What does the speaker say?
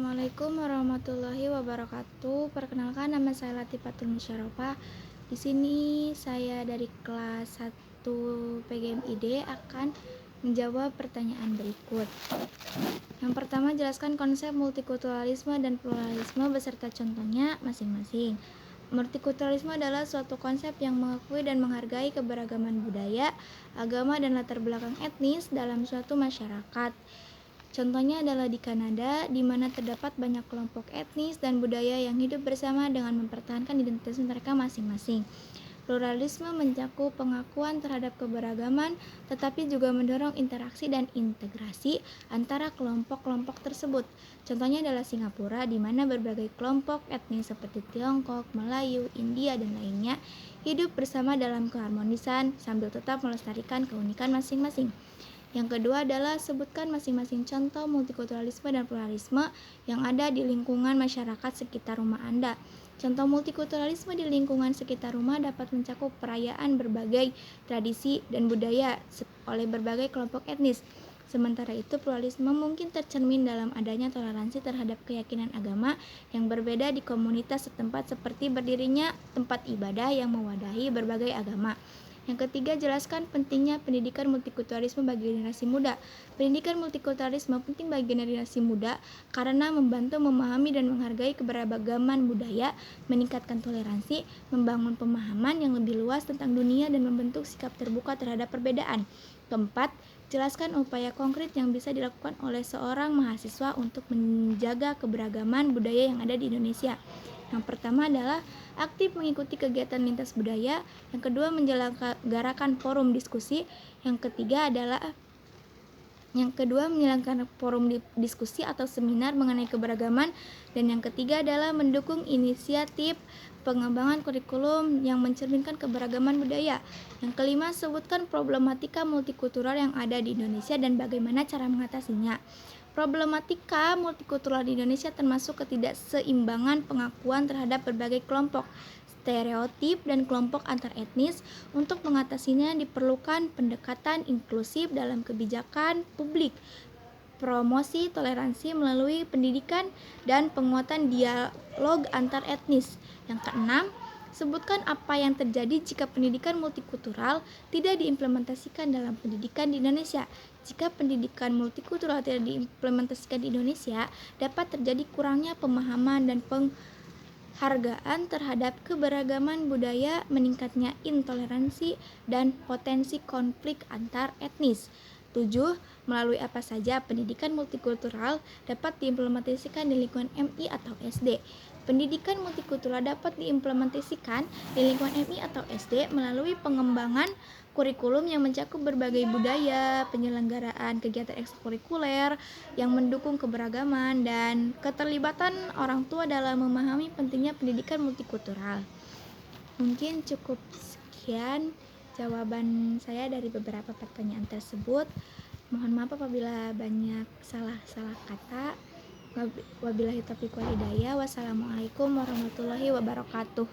Assalamualaikum warahmatullahi wabarakatuh. Perkenalkan, nama saya Latifatul Musyarofa. Di sini saya dari kelas 1 PGMID akan menjawab pertanyaan berikut. Yang pertama, jelaskan konsep multikulturalisme dan pluralisme beserta contohnya masing-masing. Multikulturalisme adalah suatu konsep yang mengakui dan menghargai keberagaman budaya, agama, dan latar belakang etnis dalam suatu masyarakat. Contohnya adalah di Kanada, di mana terdapat banyak kelompok etnis dan budaya yang hidup bersama dengan mempertahankan identitas mereka masing-masing. Pluralisme mencakup pengakuan terhadap keberagaman, tetapi juga mendorong interaksi dan integrasi antara kelompok-kelompok tersebut. Contohnya adalah Singapura, di mana berbagai kelompok etnis seperti Tiongkok, Melayu, India, dan lainnya hidup bersama dalam keharmonisan sambil tetap melestarikan keunikan masing-masing. Yang kedua adalah sebutkan masing-masing contoh multikulturalisme dan pluralisme yang ada di lingkungan masyarakat sekitar rumah Anda. Contoh multikulturalisme di lingkungan sekitar rumah dapat mencakup perayaan berbagai tradisi dan budaya oleh berbagai kelompok etnis. Sementara itu, pluralisme mungkin tercermin dalam adanya toleransi terhadap keyakinan agama yang berbeda di komunitas setempat, seperti berdirinya tempat ibadah yang mewadahi berbagai agama. Yang ketiga, jelaskan pentingnya pendidikan multikulturalisme bagi generasi muda. Pendidikan multikulturalisme penting bagi generasi muda karena membantu memahami dan menghargai keberagaman budaya, meningkatkan toleransi, membangun pemahaman yang lebih luas tentang dunia, dan membentuk sikap terbuka terhadap perbedaan. Keempat, jelaskan upaya konkret yang bisa dilakukan oleh seorang mahasiswa untuk menjaga keberagaman budaya yang ada di Indonesia. Yang pertama adalah aktif mengikuti kegiatan lintas budaya. Yang kedua, menyelenggarakan forum diskusi. Yang kedua, menyelenggarakan forum diskusi atau seminar mengenai keberagaman. Dan yang ketiga adalah mendukung inisiatif pengembangan kurikulum yang mencerminkan keberagaman budaya. Yang kelima, sebutkan problematika multikultural yang ada di Indonesia dan bagaimana cara mengatasinya. Problematika multikultural di Indonesia termasuk ketidakseimbangan pengakuan terhadap berbagai kelompok, stereotip, dan kelompok antar etnis. Untuk mengatasinya diperlukan pendekatan inklusif dalam kebijakan publik, promosi toleransi melalui pendidikan, dan penguatan dialog antar etnis. Yang keenam, sebutkan apa yang terjadi jika pendidikan multikultural tidak diimplementasikan dalam pendidikan di Indonesia. Jika pendidikan multikultural tidak diimplementasikan di Indonesia, dapat terjadi kurangnya pemahaman dan penghargaan terhadap keberagaman budaya, meningkatnya intoleransi, dan potensi konflik antar etnis. 7. Melalui apa saja pendidikan multikultural dapat diimplementasikan di lingkungan MI atau SD. Pendidikan multikultural dapat diimplementasikan di lingkungan MI atau SD melalui pengembangan kurikulum yang mencakup berbagai budaya, penyelenggaraan kegiatan ekstrakurikuler yang mendukung keberagaman, dan keterlibatan orang tua dalam memahami pentingnya pendidikan multikultural. Mungkin cukup sekian jawaban saya dari beberapa pertanyaan tersebut. Mohon maaf apabila banyak salah kata. Wabillahi taufiq wal hidayah. Wassalamualaikum warahmatullahi wabarakatuh.